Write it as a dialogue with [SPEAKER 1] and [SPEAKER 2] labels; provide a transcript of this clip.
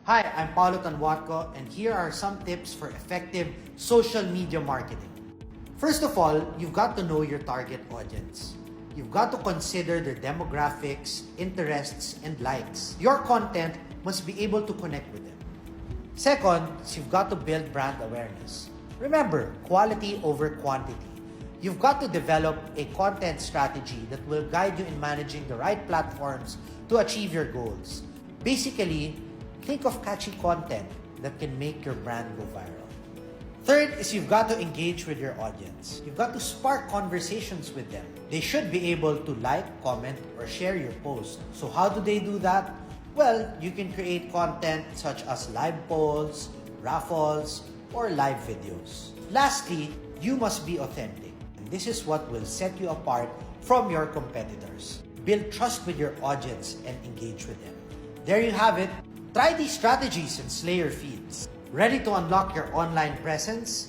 [SPEAKER 1] Hi, I'm Paulo Tanwatco, and here are some tips for effective social media marketing. First of all, you've got to know your target audience. You've got to consider their demographics, interests, and likes. Your content must be able to connect with them. Second, you've got to build brand awareness. Remember, quality over quantity. You've got to develop a content strategy that will guide you in managing the right platforms to achieve your goals. Basically, think of catchy content that can make your brand go viral. Third is you've got to engage with your audience. You've got to spark conversations with them. They should be able to like, comment, or share your post. So how do they do that? Well, you can create content such as live polls, raffles, or live videos. Lastly, you must be authentic. And this is what will set you apart from your competitors. Build trust with your audience and engage with them. There you have it. Try these strategies and slay your feeds. Ready to unlock your online presence?